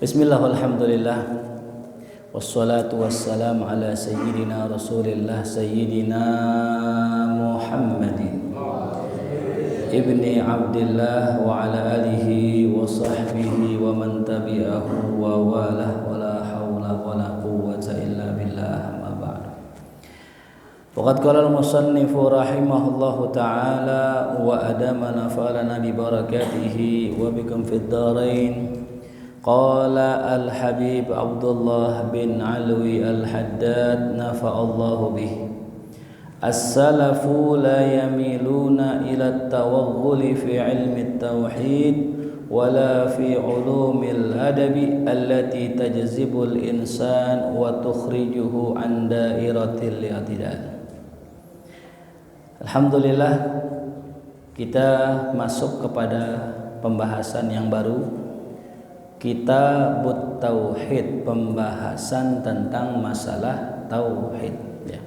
Bismillah walhamdulillah wassalatu wassalamu ala sayyidina rasulillah sayyidina Muhammadin ibni Abdillah wa ala alihi wa sahbihi wa man tabi'ahu wa walah wa la hawla wa la quwwata illa billah amma ba'd. Faqad qala al-musannifu rahimahullahu ta'ala wa adamana fa'alana bi barakatihi wa bikum fid dharain. Qala al-Habib Abdullah bin Alwi al-Haddad nafa'allahu bih. As-salafu la yamiluna ila at-tawaghuli fi ilmi at-tauhid wala fi ulumil adabi allati tajzibul insan wa tukhrijuhu an dairatil i'tidal. Alhamdulillah, kita masuk kepada pembahasan yang baru, Kitabut Tauhid, pembahasan tentang masalah tauhid ya.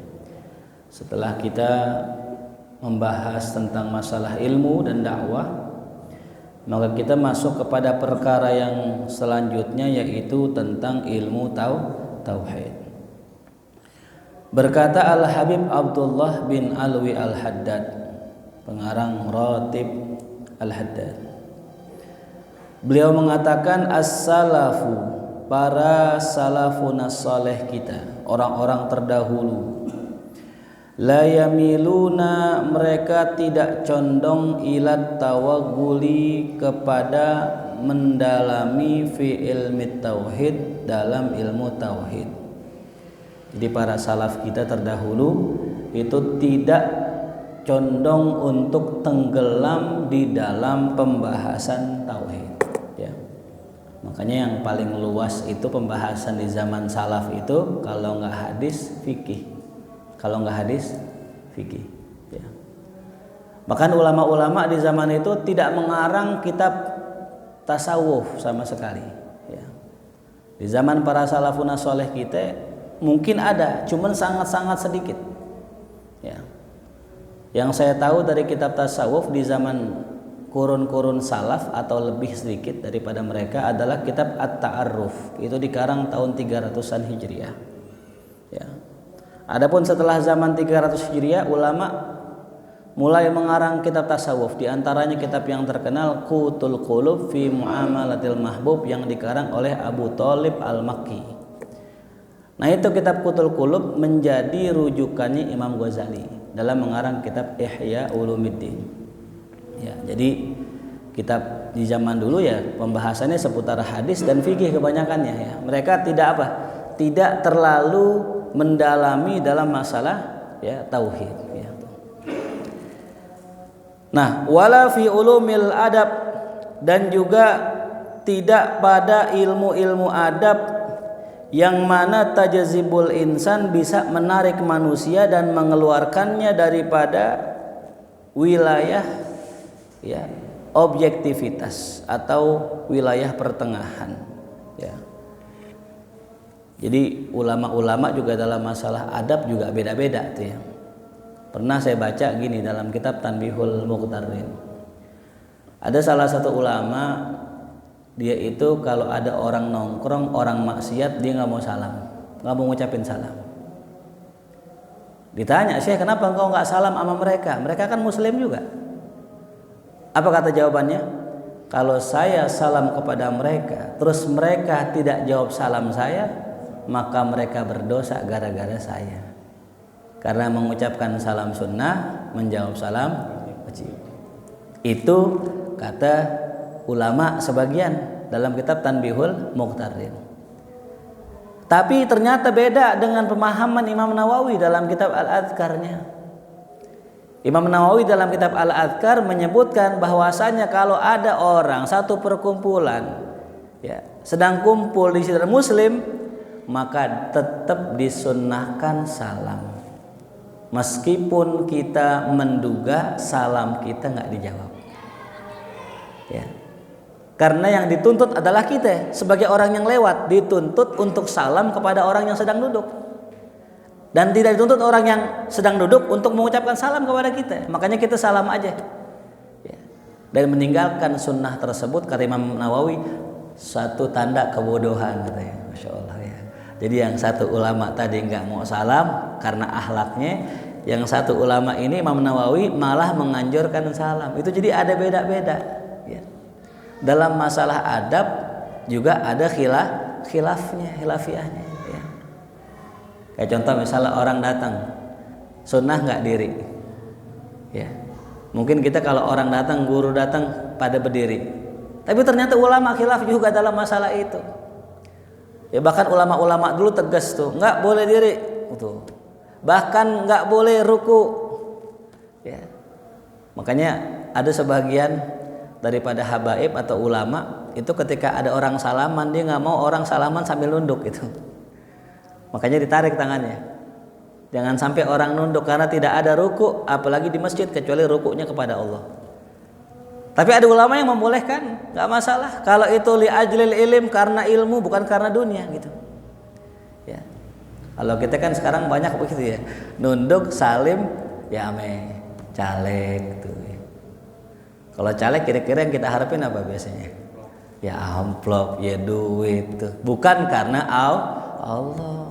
Setelah kita membahas tentang masalah ilmu dan dakwah, maka kita masuk kepada perkara yang selanjutnya, yaitu tentang ilmu tauhid. Berkata Al-Habib Abdullah bin Alwi al-Haddad, pengarang Ratib al-Haddad, beliau mengatakan as-salafu, para salafun as-saleh kita, orang-orang terdahulu, la yamiluna, mereka tidak condong ilat tawagguli, kepada mendalami fi ilmi tauhid, dalam ilmu tauhid. Jadi para salaf kita terdahulu itu tidak condong untuk tenggelam di dalam pembahasan tauhid. Makanya yang paling luas itu pembahasan di zaman salaf itu, kalau nggak hadis fikih, kalau nggak hadis fikih ya. Bahkan ulama-ulama di zaman itu tidak mengarang kitab tasawuf sama sekali ya. Di zaman para salafun saleh kita mungkin ada, cuman sangat-sangat sedikit ya. Yang saya tahu dari kitab tasawuf di zaman kurun-kurun salaf atau lebih sedikit daripada mereka adalah kitab At-Ta'arruf, itu dikarang tahun 300-an Hijriah ya. Adapun setelah zaman 300 Hijriah, ulama mulai mengarang kitab tasawuf, di antaranya kitab yang terkenal Qutul Qulub fi Muamalatil Mahbub yang dikarang oleh Abu Thalib Al-Makki. Nah, itu kitab Qutul Qulub menjadi rujukannya Imam Ghazali dalam mengarang kitab Ihya Ulumuddin. Ya, jadi kitab di zaman dulu ya pembahasannya seputar hadis dan fikih kebanyakannya ya. Mereka tidak tidak terlalu mendalami dalam masalah ya tauhid ya. Nah, wala fi ulumil adab, dan juga tidak pada ilmu-ilmu adab yang mana tajzibul insan, bisa menarik manusia dan mengeluarkannya daripada wilayah ya objektivitas atau wilayah pertengahan ya. Jadi ulama-ulama juga dalam masalah adab juga beda-beda tuh ya. Pernah saya baca gini dalam kitab Tanbihul Muqtarrin, ada salah satu ulama, dia itu kalau ada orang nongkrong, orang maksiat, dia nggak mau salam, nggak mau ngucapin salam. Ditanya, Syekh, kenapa engkau nggak salam sama mereka? Mereka kan muslim juga. Apa kata jawabannya? Kalau saya salam kepada mereka, terus mereka tidak jawab salam saya, maka mereka berdosa gara-gara saya. Karena mengucapkan salam sunnah, menjawab salam wajib. Itu kata ulama sebagian dalam kitab Tanbihul Muqtarrin. Tapi ternyata beda dengan pemahaman Imam Nawawi dalam kitab Al-Adhkarnya. Imam Nawawi dalam kitab Al-Adhkar menyebutkan bahwasanya kalau ada orang satu perkumpulan ya sedang kumpul di sekitar muslim, maka tetap disunnahkan salam meskipun kita menduga salam kita nggak dijawab ya. Karena yang dituntut adalah kita sebagai orang yang lewat, dituntut untuk salam kepada orang yang sedang duduk. Dan tidak dituntut orang yang sedang duduk untuk mengucapkan salam kepada kita. Makanya kita salam aja. Dan meninggalkan sunnah tersebut, kata Imam Nawawi, Satu tanda kebodohan katanya. Masya Allah ya. Jadi yang satu ulama tadi nggak mau salam karena akhlaknya, yang satu ulama ini Imam Nawawi malah menganjurkan salam. Itu jadi ada beda-beda. Ya. Dalam masalah adab juga ada khilafiahnya. Ya. Kayak contoh misalnya orang datang, sunnah nggak diri. Ya. Mungkin kita kalau orang datang, guru datang pada berdiri. Tapi ternyata ulama khilaf juga dalam masalah itu. Ya bahkan ulama-ulama dulu tegas tuh, nggak boleh diri, tuh. Bahkan nggak boleh ruku. Ya. Makanya ada sebagian daripada habaib atau ulama itu ketika ada orang salaman dia nggak mau orang salaman sambil nunduk gitu. Makanya ditarik tangannya. Jangan sampai orang nunduk karena tidak ada ruku, apalagi di masjid kecuali rukunya kepada Allah. Tapi ada ulama yang membolehkan, nggak masalah. Kalau itu li ajlil ilim, karena ilmu bukan karena dunia gitu. Ya. Kalau kita kan sekarang banyak begitu ya, nunduk, salim, ya ame, caleg tuh. Ya. Kalau caleg kira-kira yang kita harapin apa biasanya? Ya amplop, ya duit tuh. Bukan karena Allah.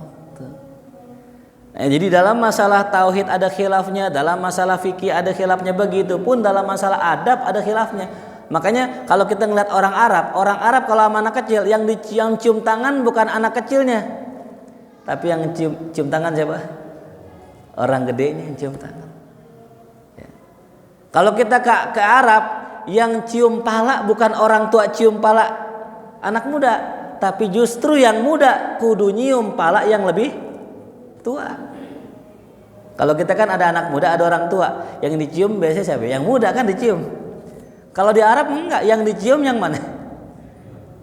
Nah, jadi dalam masalah tauhid ada khilafnya, dalam masalah fikih ada khilafnya, begitu pun dalam masalah adab ada khilafnya. Makanya kalau kita ngeliat orang Arab kalau sama anak kecil yang cium tangan bukan anak kecilnya, tapi yang cium tangan siapa? Orang gedenya yang cium tangan. Ya. Kalau kita ke Arab, yang cium pala bukan orang tua cium pala anak muda, tapi justru yang muda kudu nyium pala yang lebih tua. Kalau kita kan ada anak muda, ada orang tua. Yang dicium biasanya siapa? Yang muda kan dicium. Kalau di Arab enggak, yang dicium yang mana?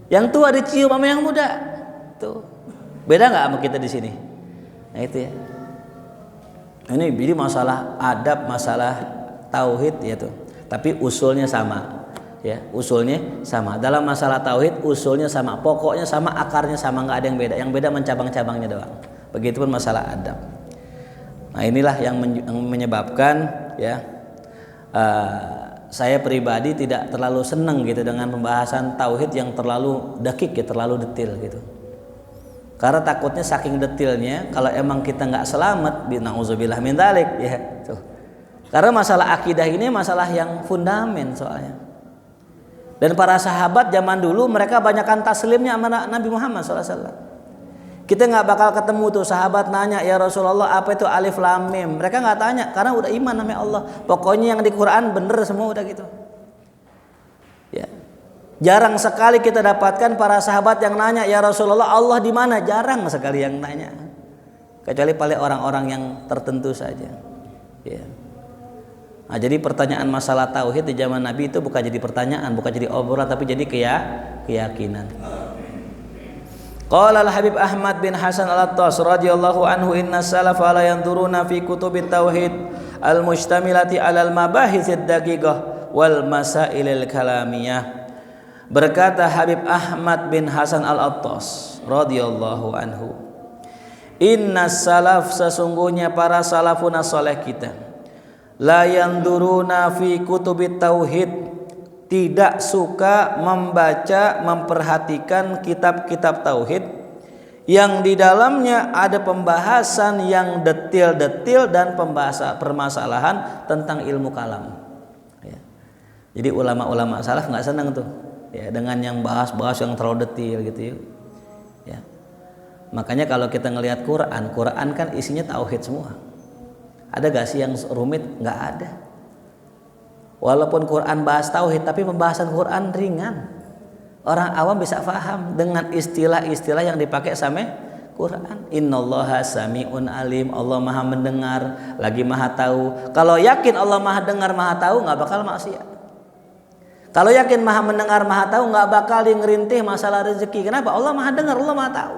Yang tua dicium sama yang muda. Tuh. Beda enggak sama kita di sini? Nah itu ya. Ini jadi masalah adab, masalah tauhid ya tuh. Tapi usulnya sama. Ya, usulnya sama. Dalam masalah tauhid usulnya sama, pokoknya sama, akarnya sama, enggak ada yang beda. Yang beda mencabang-cabangnya doang. Begitupun masalah adab. Nah inilah yang menyebabkan ya saya pribadi tidak terlalu senang gitu dengan pembahasan tauhid yang terlalu dakik ya, terlalu detail gitu. Karena takutnya saking detailnya kalau emang kita nggak selamat, bina'udzubillah min dzalik ya. Tuh. Karena masalah akidah ini masalah yang fundament soalnya. Dan para sahabat zaman dulu mereka banyakkan taslimnya sama Nabi Muhammad SAW. Kita nggak bakal ketemu tuh sahabat nanya, ya Rasulullah apa itu alif lam mim? Mereka nggak tanya karena udah iman namanya Allah. Pokoknya yang di Quran bener semua udah gitu. Ya. Jarang sekali kita dapatkan para sahabat yang nanya, ya Rasulullah Allah di mana? Jarang sekali yang nanya. Kecuali paling orang-orang yang tertentu saja. Ya. Nah, jadi pertanyaan masalah tauhid di zaman Nabi itu bukan jadi pertanyaan, bukan jadi obrolan, tapi jadi keyakinan. Qala al-Habib Ahmad bin Hasan al-Attas radhiyallahu anhu inna salafa la yanzuruna fi kutubit tauhid al-mustamilati 'alal mabahitsid daqiqah wal masailil kalamiyah. Berkata Habib Ahmad bin Hasan al-Attas radhiyallahu anhu, inna salaf, sesungguhnya para salafun saleh kita, la yanzuruna fi kutubit tauhid, tidak suka membaca, memperhatikan kitab-kitab tauhid yang di dalamnya ada pembahasan yang detil-detil dan permasalahan tentang ilmu kalam. Ya. Jadi ulama-ulama salaf nggak senang tuh, ya, dengan yang bahas-bahas yang terlalu detil gitu ya. Ya. Makanya kalau kita ngelihat Quran kan isinya tauhid semua. Ada gak sih yang rumit? Nggak ada. Walaupun Quran bahas tauhid, tapi pembahasan Quran ringan. Orang awam bisa paham dengan istilah-istilah yang dipakai sama Quran. Innallaha sami'un alim, Allah maha mendengar, lagi maha tahu. Kalau yakin Allah maha dengar, maha tahu, nggak bakal maksiat. Kalau yakin maha mendengar, maha tahu, nggak bakal ngerintih masalah rezeki. Kenapa? Allah maha dengar, Allah maha tahu.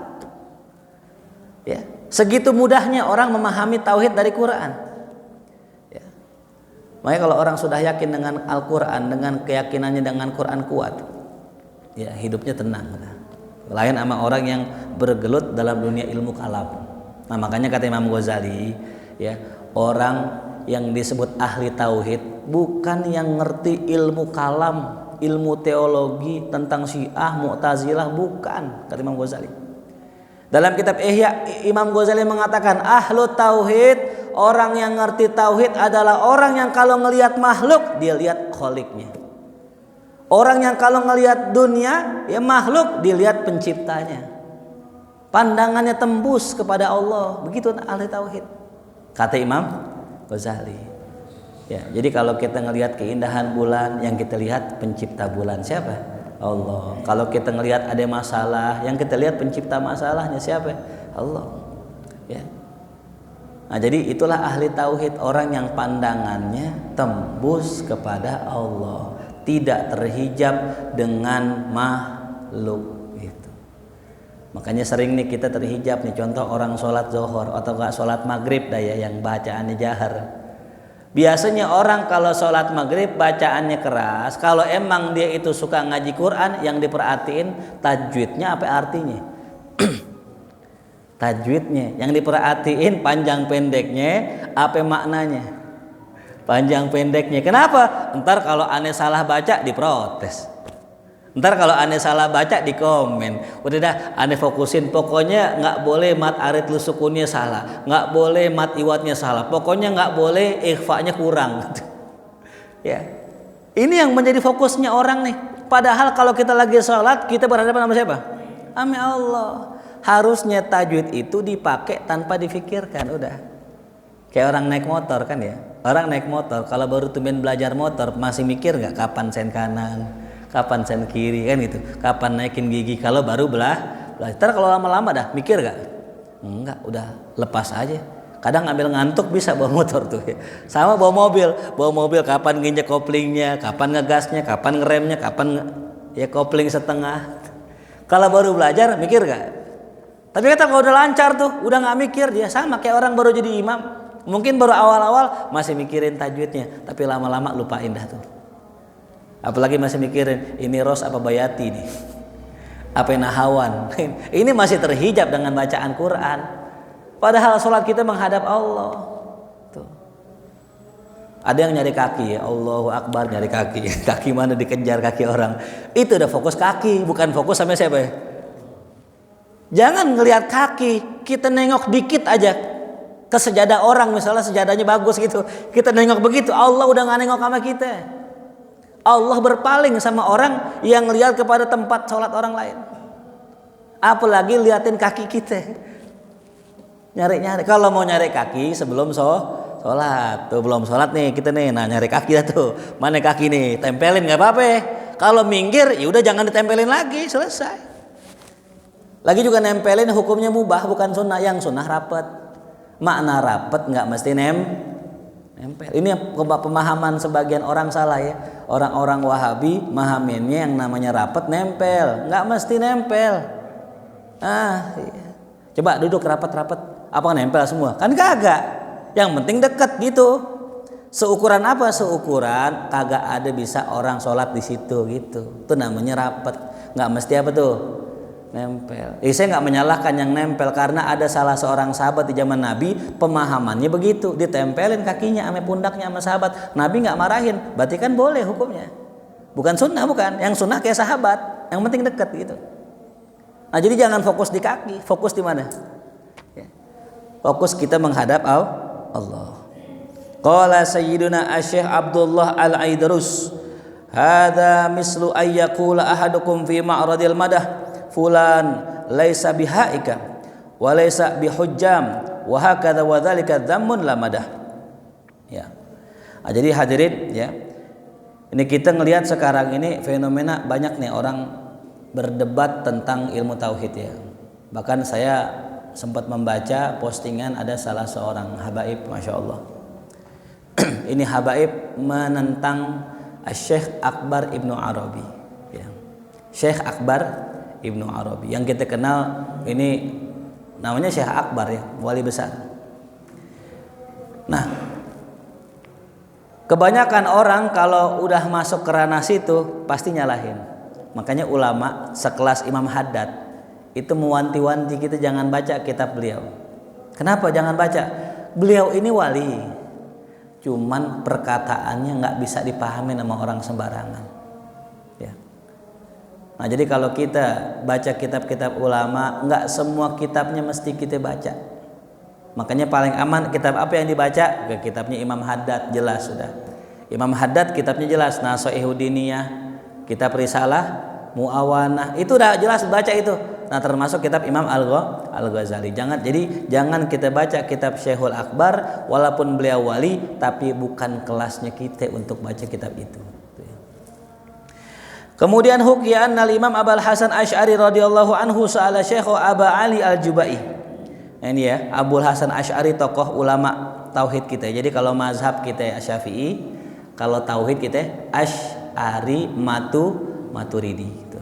Ya, segitu mudahnya orang memahami tauhid dari Quran. Makanya kalau orang sudah yakin dengan Al-Quran, dengan keyakinannya dengan Quran kuat, ya hidupnya tenang. Lain sama orang yang bergelut dalam dunia ilmu kalam. Nah makanya kata Imam Ghazali, ya orang yang disebut ahli tauhid bukan yang ngerti ilmu kalam, ilmu teologi tentang Syiah, Mu'tazilah, bukan, kata Imam Ghazali. Dalam kitab Ihya, Imam Ghazali mengatakan ahlu tauhid, orang yang ngerti tauhid adalah orang yang kalau ngelihat makhluk dia lihat kholiknya. Orang yang kalau ngelihat dunia ya makhluk dilihat penciptanya. Pandangannya tembus kepada Allah. Begitu ahli tauhid, kata Imam Ghazali. Ya, jadi kalau kita ngelihat keindahan bulan, yang kita lihat pencipta bulan siapa? Allah. Kalau kita ngelihat ada masalah, yang kita lihat pencipta masalahnya siapa? Allah. Ya. Nah, jadi itulah ahli tauhid, orang yang pandangannya tembus kepada Allah, tidak terhijab dengan makhluk gitu. Makanya sering nih kita terhijab nih, contoh orang sholat zuhur atau enggak sholat maghrib ya, yang bacaannya jahar. Biasanya orang kalau sholat maghrib bacaannya keras. Kalau emang dia itu suka ngaji Quran, yang diperhatiin tajwidnya apa artinya? Tajwidnya yang diperhatiin, panjang pendeknya apa maknanya? Panjang pendeknya. Kenapa? Ntar kalau aneh salah baca diprotes. Ntar kalau aneh salah baca di komen. Udah dah, aneh fokusin. Pokoknya nggak boleh mat arit lu sukunnya salah, nggak boleh mat iwatnya salah. Pokoknya nggak boleh ikhfanya kurang. Ya, ini yang menjadi fokusnya orang nih. Padahal kalau kita lagi sholat, kita berhadapan sama siapa? Sama Allah. Harusnya tajwid itu dipakai tanpa difikirkan. Udah. Kayak orang naik motor kan ya. Orang naik motor kalau baru tumben belajar motor masih mikir nggak kapan sen kanan, kapan sen kiri kan gitu, kapan naikin gigi. Kalau baru belajar, kalau lama-lama dah mikir gak? Enggak, udah lepas aja. Kadang ambil ngantuk bisa bawa motor tuh ya. Sama bawa mobil kapan nginjek koplingnya, kapan ngegasnya, kapan ngeremnya, kapan ya kopling setengah. Kalau baru belajar mikir gak? Tapi kata kalau udah lancar tuh udah nggak mikir dia. Sama kayak orang baru jadi imam, mungkin baru awal-awal masih mikirin tajwidnya, tapi lama-lama lupain dah tuh. Apalagi masih mikirin ini Ros apa Bayati nih, apa Nahawan. Ini masih terhijab dengan bacaan Quran. Padahal sholat kita menghadap Allah. Tuh. Ada yang nyari kaki ya, Allahu Akbar nyari kaki. Kaki mana dikejar kaki orang. Itu udah fokus kaki, bukan fokus sama siapa ya. Jangan ngelihat kaki, kita nengok dikit aja ke sejadah orang, misalnya sejadahnya bagus gitu. Kita nengok begitu, Allah udah gak nengok sama kita. Allah berpaling sama orang yang lihat kepada tempat sholat orang lain. Apalagi liatin kaki kita. Nyari-nyari. Kalau mau nyari kaki sebelum sholat. Tuh belum sholat nih kita nih. Nah nyari kaki dah tuh. Mana kaki nih? Tempelin gak apa-apa. Kalau minggir ya udah jangan ditempelin lagi. Selesai. Lagi juga nempelin hukumnya mubah bukan sunnah. Yang sunnah rapet. Makna rapet gak mesti nempel. Ini pemahaman sebagian orang salah ya. Orang-orang Wahabi mahaminnya yang namanya rapet nempel, nggak mesti nempel. Iya. Coba duduk rapat-rapat, apa nempel semua? Kan kagak. Yang penting deket gitu. Seukuran apa? Seukuran kagak ada bisa orang sholat di situ gitu. Itu namanya rapet. Nggak mesti apa tuh? Nempel. Saya nggak menyalahkan yang nempel karena ada salah seorang sahabat di zaman Nabi pemahamannya begitu, ditempelin kakinya sama pundaknya sama sahabat. Nabi nggak marahin, berarti kan boleh hukumnya. Bukan sunnah bukan, yang sunnah kayak sahabat, yang penting dekat gitu. Nah jadi jangan fokus di kaki, fokus di mana? Ya. Fokus kita menghadap Allah. Qala Sayyiduna Asy-Syaikh Abdullah Al-Aidrus, hadza mislu ayyaqula ahadukum fi ma'radil madah. Fulan laisa bihaika wa laisa bihujjam wa hakadha wa dzalika dzammun la madah. Ya. Nah, jadi hadirin ya. Ini kita ngelihat sekarang ini fenomena banyak nih orang berdebat tentang ilmu tauhid ya. Bahkan saya sempat membaca postingan ada salah seorang habaib, Masya Allah. Ini habaib menentang Syekh Akbar Ibnu Arabi ya. Syekh Akbar Ibnu Arabi yang kita kenal ini namanya Syekh Akbar ya, wali besar. Nah, kebanyakan orang kalau udah masuk ke ranah situ pasti nyalahin. Makanya ulama sekelas Imam Haddad itu mewanti-wanti kita jangan baca kitab beliau. Kenapa jangan baca? Beliau ini wali, cuman perkataannya nggak bisa dipahami sama orang sembarangan. Nah, jadi kalau kita baca kitab-kitab ulama, enggak semua kitabnya mesti kita baca. Makanya paling aman kitab apa yang dibaca? Ke kitabnya Imam Haddad, jelas sudah. Imam Haddad kitabnya jelas, Nashaihu Diniyah, kitab Risalah, Muawanah, itu udah jelas baca itu. Nah, termasuk kitab Imam Al-Ghazali. Jangan kita baca kitab Syekhul Akbar walaupun beliau wali, tapi bukan kelasnya kita untuk baca kitab itu. Kemudian hukiya anna Imam Abul Hasan Asy'ari radhiyallahu anhu sa'ala Syekh Aba Ali Al-Jubai. Nah, ini ya, Abul Hasan Asy'ari tokoh ulama tauhid kita. Jadi kalau mazhab kita Syafi'i, kalau tauhid kita Asy'ari Maturidi gitu.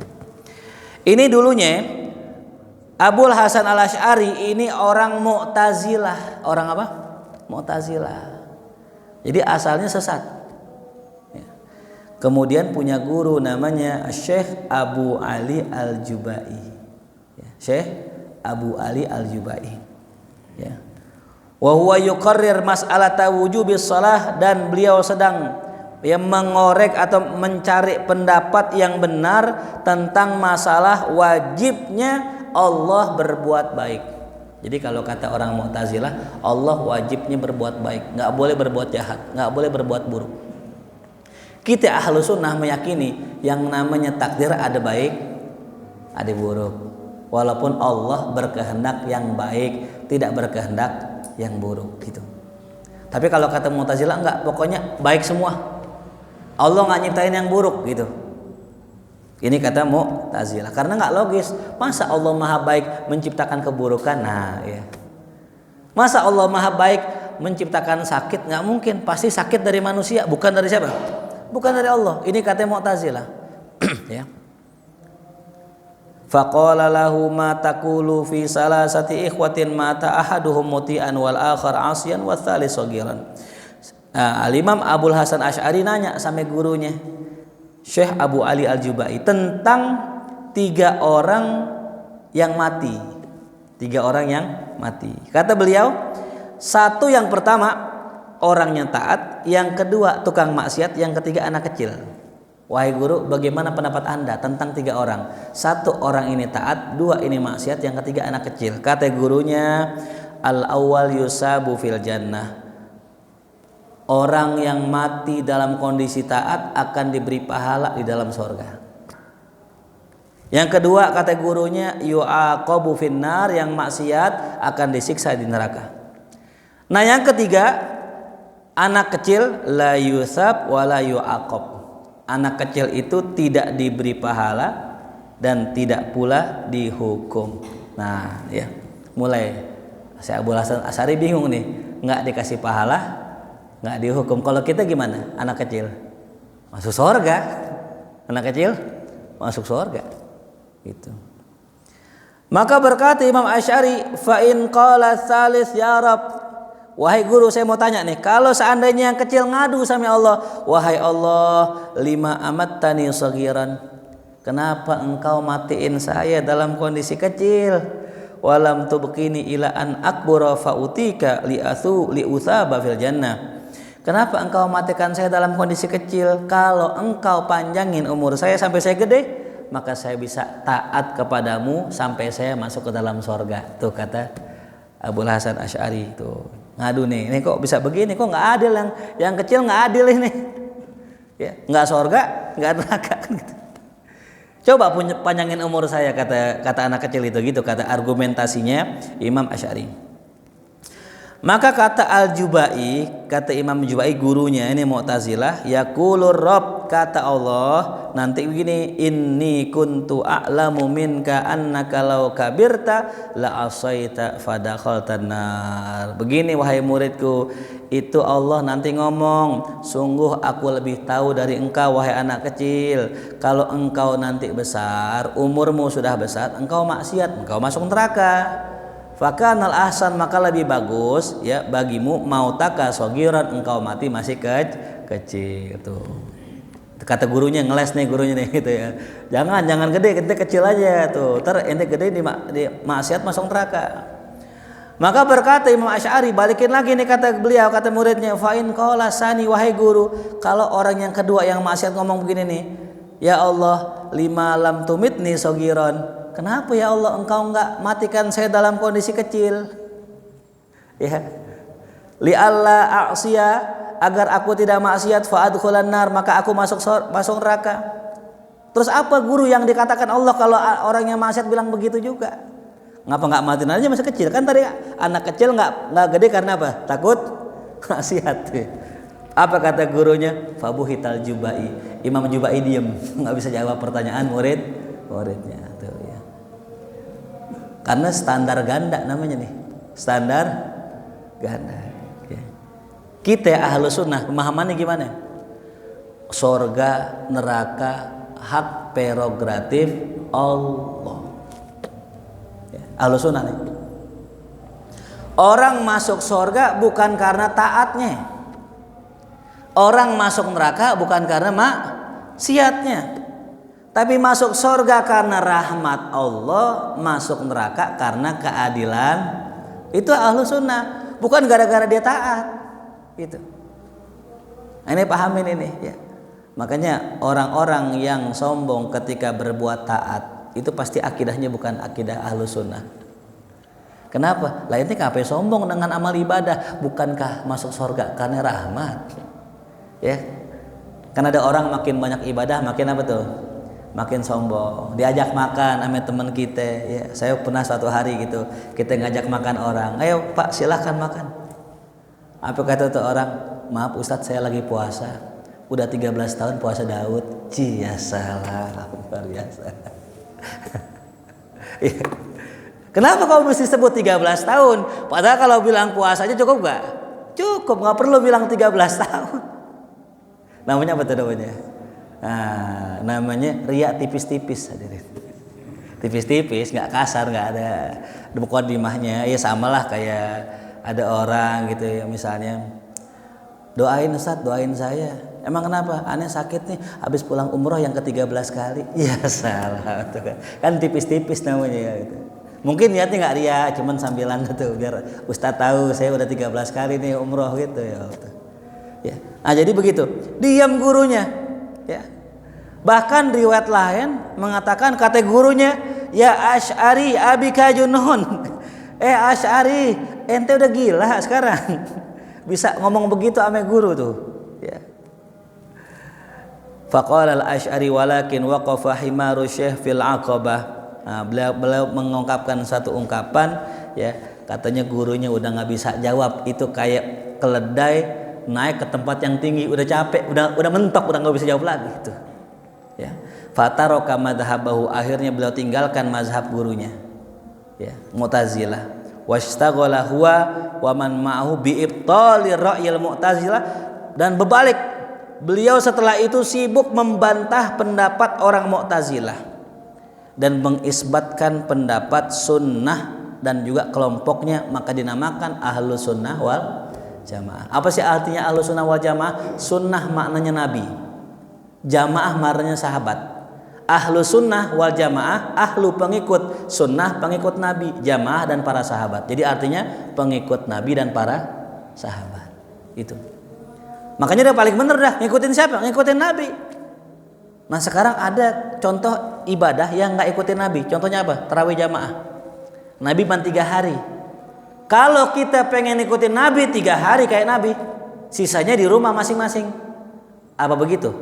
Ini dulunya Abul Hasan Al-Asy'ari ini orang Mu'tazilah. Orang apa? Mu'tazilah. Jadi asalnya sesat. Kemudian punya guru namanya Syekh Abu Ali Al-Jubai. Syekh Abu Ali Al-Jubai. Ya. Wa huwa yuqarrir mas'alata wujubis shalah, dan beliau sedang mengorek atau mencari pendapat yang benar tentang masalah wajibnya Allah berbuat baik. Jadi kalau kata orang Mu'tazilah, Allah wajibnya berbuat baik, nggak boleh berbuat jahat, nggak boleh berbuat buruk. Kita ahlu sunnah meyakini yang namanya takdir ada baik, ada buruk. Walaupun Allah berkehendak yang baik, tidak berkehendak yang buruk gitu. Tapi kalau kata Mu'tazilah enggak, pokoknya baik semua. Allah nggak nyiptain yang buruk gitu. Ini kata Mu'tazilah. Karena nggak logis. Masa Allah maha baik menciptakan keburukan? Nah, ya. Masa Allah maha baik menciptakan sakit? Nggak mungkin. Pasti sakit dari manusia, bukan dari siapa? Bukan dari Allah. Ini kata Mu'tazilah. Ya. Faqala lahu ma taqulu fi salasati ikhwatin mata ahaduhum muti'an wal akhar 'asiyan wa tsalis saghiran. Al-Imam Abul Hasan Asy'ari nanya sama gurunya Syekh Abu Ali Al-Jubai tentang 3 orang yang mati. 3 orang yang mati. Kata beliau, satu yang pertama orangnya taat, yang kedua tukang maksiat, yang ketiga anak kecil. Wahai guru, bagaimana pendapat Anda tentang 3 orang? 1 orang ini taat, 2 ini maksiat, yang ketiga anak kecil. Kata gurunya, al-awwal yusabu fil jannah. Orang yang mati dalam kondisi taat akan diberi pahala di dalam surga. Yang kedua kata gurunya, yu'aqabu finnar, yang maksiat akan disiksa di neraka. Nah, yang ketiga, anak kecil la yusab wa la yu'aqab. Anak kecil itu tidak diberi pahala dan tidak pula dihukum. Nah, ya. Mulai Syekh Abul Hasan Asy'ari bingung nih, enggak dikasih pahala, enggak dihukum. Kalau kita gimana? Anak kecil masuk surga. Anak kecil masuk surga. Gitu. Maka berkata Imam Asy'ari, fa in qala tsalis ya Rabb. Wahai guru, saya mau tanya nih, kalau seandainya yang kecil ngadu sama Allah, wahai Allah, lima amattani saghiran, kenapa engkau matiin saya dalam kondisi kecil? Walam tubqini ila an akbura fautika liuthaba fil jannah. Kenapa engkau matikan saya dalam kondisi kecil? Kalau engkau panjangin umur saya sampai saya gede, maka saya bisa taat kepadamu sampai saya masuk ke dalam surga. Tuh kata Abul Hasan Asy'ari tuh. Ngadu nih, ini kok bisa begini, kok nggak adil, yang kecil nggak adil ini, ya nggak surga, nggak neraka kan gitu. Coba panjangin umur saya, kata anak kecil itu gitu, kata argumentasinya Imam Asy'ari. Maka kata Al-Jubai, kata Imam Jubai gurunya ini Mu'tazilah, yaqulur Rabb, kata Allah nanti begini, inni kuntu a'lamu minka annaka law kabirta la asaita fadakhaltan nar. Begini wahai muridku, itu Allah nanti ngomong, sungguh aku lebih tahu dari engkau wahai anak kecil, kalau engkau nanti besar, umurmu sudah besar, engkau maksiat, engkau masuk neraka. Fakanal ahsan, maka lebih bagus ya bagimu mautaka sogiran, engkau mati masih kecil tuh. Kata gurunya, ngeles nih gurunya nih gitu ya. Jangan gede kecil aja tuh. Ntar ente gede di maksiat masuk neraka. Maka berkata Imam Asy'ari, balikin lagi nih kata beliau, kata muridnya, fa in qala sani, wahai guru, kalau orang yang kedua yang maksiat ngomong begini nih, Ya Allah, lima lam tumitni sogiron. Kenapa ya Allah engkau enggak matikan saya dalam kondisi kecil? Ya. Li alla a'siya, agar aku tidak maksiat, fa adkhulan nar, maka aku masuk neraka. Terus apa guru yang dikatakan Allah kalau orang yang maksiat bilang begitu juga? Ngapa enggak matiin aja masih kecil? Kan tadi anak kecil enggak gede karena apa? Takut maksiat. Apa kata gurunya? Fabuhital Jubai. Imam Jubai diem, nggak bisa jawab pertanyaan muridnya tuh ya. Karena standar ganda namanya nih, standar ganda. Ya. Kita ahlu sunnah pemahamannya gimana? Sorga, neraka, hak prerogatif Allah. Ya, ahlu sunnah nih. Orang masuk sorga bukan karena taatnya. Orang masuk neraka bukan karena maksiatnya, tapi masuk surga karena rahmat Allah, masuk neraka karena keadilan. Itu ahlu sunnah, bukan gara-gara dia taat. Gitu. Ini pahamin ini ya. Makanya orang-orang yang sombong ketika berbuat taat itu pasti akidahnya bukan akidah ahlu sunnah. Kenapa? Lah ini ngapain sombong dengan amal ibadah? Bukankah masuk surga karena rahmat? Ya, kan ada orang makin banyak ibadah makin apa tuh? Makin sombong. Diajak makan sama teman kita. Ya, saya pernah suatu hari gitu, kita ngajak makan orang. Ayo Pak, silahkan makan. Apa kata tuh orang? Maaf Ustadz, saya lagi puasa. Udah 13 tahun puasa Daud. Cia salah, luar biasa. Ya. Kenapa kamu mesti sebut 13 tahun? Padahal kalau bilang puasa aja cukup gak? Cukup, gak perlu bilang 13 tahun. Namanya apa tuh namanya? Nah, namanya riya tipis-tipis, hadirin. Tipis-tipis, nggak kasar, nggak ada muqaddimahnya. Ya samalah kayak ada orang gitu ya, misalnya doain Ustaz, doain saya. Emang kenapa? Aneh sakit nih, habis pulang umroh yang ke-13 kali. Ya salah tuh kan. Kan tipis-tipis namanya ya gitu. Mungkin niatnya nggak riya, cuman sambilan tuh biar Ustaz tahu saya udah 13 kali nih umroh gitu ya. Ya. Nah jadi begitu, diam gurunya ya. Bahkan riwayat lain mengatakan kata gurunya, ya Asy'ari abika junun. Asy'ari, ente udah gila sekarang. Bisa ngomong begitu sama guru tuh ya. Faqala al-Asy'ari walakin waqafa himaru syekh fil aqabah. Nah, beliau mengungkapkan satu ungkapan ya, katanya gurunya udah nggak bisa jawab, itu kayak keledai naik ke tempat yang tinggi, udah capek, udah mentok, udah nggak bisa jawab lagi itu. Ya. Fataroka madhabahu, akhirnya beliau tinggalkan mazhab gurunya. Ya, Mu'tazilah. Wastaghala huwa wa man ma'ahu bi ibtali ra'yil Mu'tazilah, dan berbalik, beliau setelah itu sibuk membantah pendapat orang Mu'tazilah dan mengisbatkan pendapat sunnah dan juga kelompoknya, maka dinamakan ahlu sunnah wal jamaah. Apa sih artinya ahlu sunnah wal jamaah? Sunnah maknanya Nabi, jamaah maknanya sahabat. Ahlu sunnah wal jamaah, ahlu pengikut sunnah, pengikut Nabi, jamaah dan para sahabat. Jadi artinya pengikut Nabi dan para sahabat. Itu. Makanya dia paling bener dah, ngikutin siapa? Ngikutin Nabi. Nah sekarang ada contoh ibadah yang nggak ikutin Nabi. Contohnya apa? Tarawih jamaah. Nabi cuma 3 hari. Kalau kita pengen ikutin Nabi 3 hari kayak Nabi, sisanya di rumah masing-masing. Apa begitu?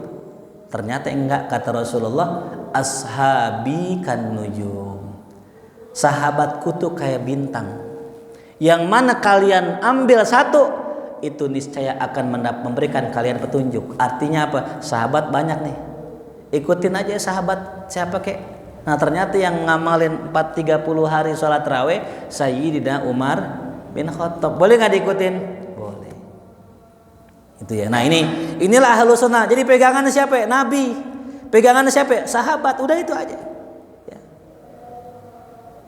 Ternyata enggak, kata Rasulullah, ashabi kan nujum. Sahabatku tuh kayak bintang. Yang mana kalian ambil satu, itu niscaya akan memberikan kalian petunjuk. Artinya apa? Sahabat banyak nih. Ikutin aja sahabat siapa kek. Nah ternyata yang ngamalin 430 hari sholat tarawih Sayyidina Umar bin Khattab. Boleh nggak diikutin? Boleh. Itu ya. Nah inilah ahlu sunnah. Jadi pegangannya siapa? Nabi. Pegangannya siapa? Sahabat. Udah itu aja. Ya.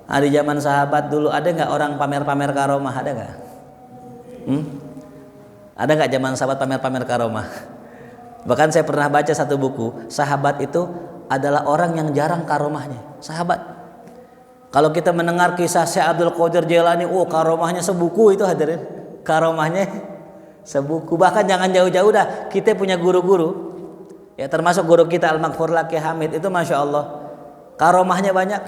Nah, di zaman sahabat dulu ada nggak orang pamer-pamer karomah? Ada nggak? Ada nggak zaman sahabat pamer-pamer karomah? Bahkan saya pernah baca satu buku, sahabat itu adalah orang yang jarang karomahnya. Sahabat. Kalau kita mendengar kisah Syekh Abdul Qadir Jailani, karomahnya sebuku itu hadirin. Karomahnya sebuku. Bahkan jangan jauh-jauh dah, kita punya guru-guru. Ya, termasuk guru kita Al-Maghfurlah Kiai Hamid itu masya Allah karomahnya banyak.